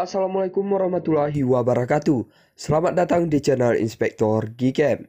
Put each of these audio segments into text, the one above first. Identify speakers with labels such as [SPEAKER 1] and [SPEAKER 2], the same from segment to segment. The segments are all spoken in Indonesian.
[SPEAKER 1] Assalamualaikum warahmatullahi wabarakatuh. Selamat datang di channel Inspektor Gcam.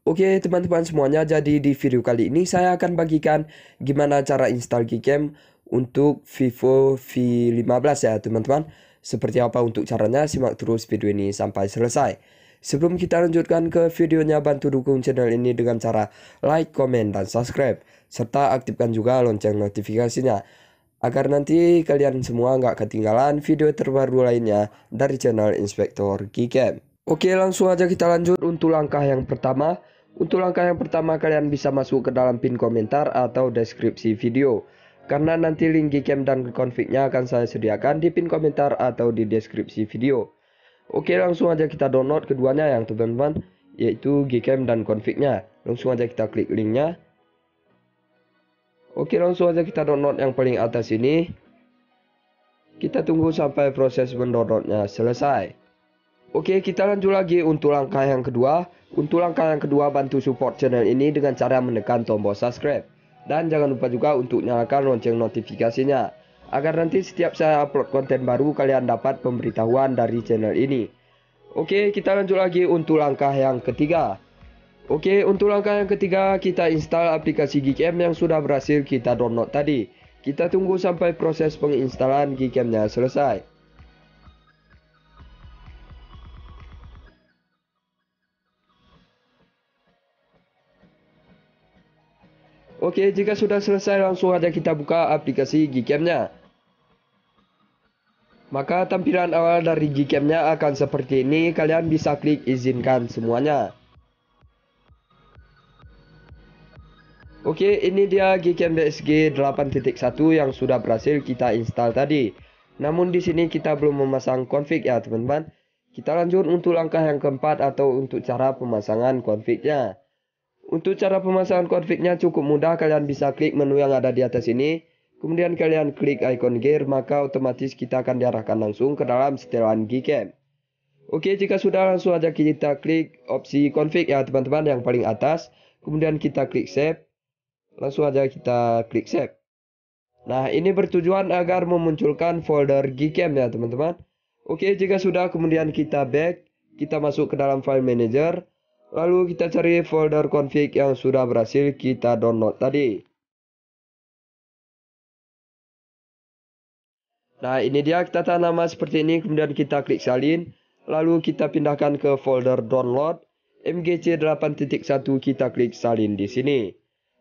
[SPEAKER 1] Oke teman-teman semuanya, jadi di video kali ini saya akan bagikan gimana cara install Gcam untuk Vivo V15 ya teman-teman. Seperti apa untuk caranya, simak terus video ini sampai selesai. Sebelum kita lanjutkan ke videonya, bantu dukung channel ini dengan cara like, komen, dan subscribe. Serta aktifkan juga lonceng notifikasinya, agar nanti kalian semua nggak ketinggalan video terbaru lainnya dari channel Inspektor Gcam. Oke, langsung aja kita lanjut untuk langkah yang pertama. Untuk langkah yang pertama, kalian bisa masuk ke dalam pin komentar atau deskripsi video. Karena nanti link Gcam dan config-nya akan saya sediakan di pin komentar atau di deskripsi video. Oke, langsung aja kita download keduanya yang teman-teman, yaitu Gcam dan config-nya. Langsung aja kita klik linknya. Oke, langsung aja kita download yang paling atas ini. Kita tunggu sampai proses mendownloadnya selesai. Oke, kita lanjut lagi untuk langkah yang kedua. Untuk langkah yang kedua, bantu support channel ini dengan cara menekan tombol subscribe. Dan jangan lupa juga untuk nyalakan lonceng notifikasinya, agar nanti setiap saya upload konten baru kalian dapat pemberitahuan dari channel ini. Oke, kita lanjut lagi untuk langkah yang ketiga. Oke, untuk langkah yang ketiga, kita install aplikasi Gcam yang sudah berhasil kita download tadi. Kita tunggu sampai proses penginstalan Gcam-nya selesai. Oke, jika sudah selesai, langsung aja kita buka aplikasi Gcam-nya. Maka tampilan awal dari Gcam-nya akan seperti ini. Kalian bisa klik izinkan semuanya. Oke, ini dia Gcam DSG 8.1 yang sudah berhasil kita install tadi. Namun di sini kita belum memasang config ya teman-teman. Kita lanjut untuk langkah yang keempat atau untuk cara pemasangan config-nya. Untuk cara pemasangan config-nya cukup mudah. Kalian bisa klik menu yang ada di atas ini. Kemudian kalian klik icon gear, maka otomatis kita akan diarahkan langsung ke dalam setelan Gcam. Oke, jika sudah, langsung aja kita klik opsi config ya teman-teman yang paling atas. Kemudian kita klik save. Langsung aja kita klik save. Nah, ini bertujuan agar memunculkan folder Gcam ya teman-teman. Oke, jika sudah, kemudian kita back. Kita masuk ke dalam file manager. Lalu kita cari folder config yang sudah berhasil kita download tadi. Nah, ini dia, kita tanam nama seperti ini, kemudian kita klik salin. Lalu kita pindahkan ke folder download MGC 8.1, kita klik salin di sini.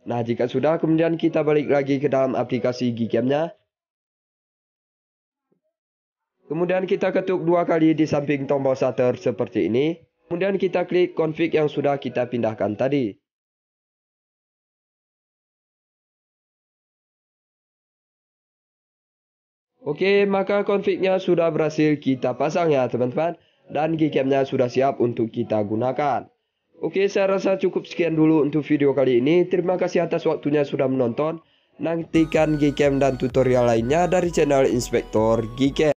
[SPEAKER 1] Nah, jika sudah, kemudian kita balik lagi ke dalam aplikasi Gcam-nya. Kemudian kita ketuk dua kali di samping tombol shutter seperti ini. Kemudian kita klik config yang sudah kita pindahkan tadi. Oke, maka config-nya sudah berhasil kita pasang ya teman-teman. Dan Gcam-nya sudah siap untuk kita gunakan. Oke, saya rasa cukup sekian dulu untuk video kali ini. Terima kasih atas waktunya sudah menonton. Nantikan Gcam dan tutorial lainnya dari channel Inspektor Gcam.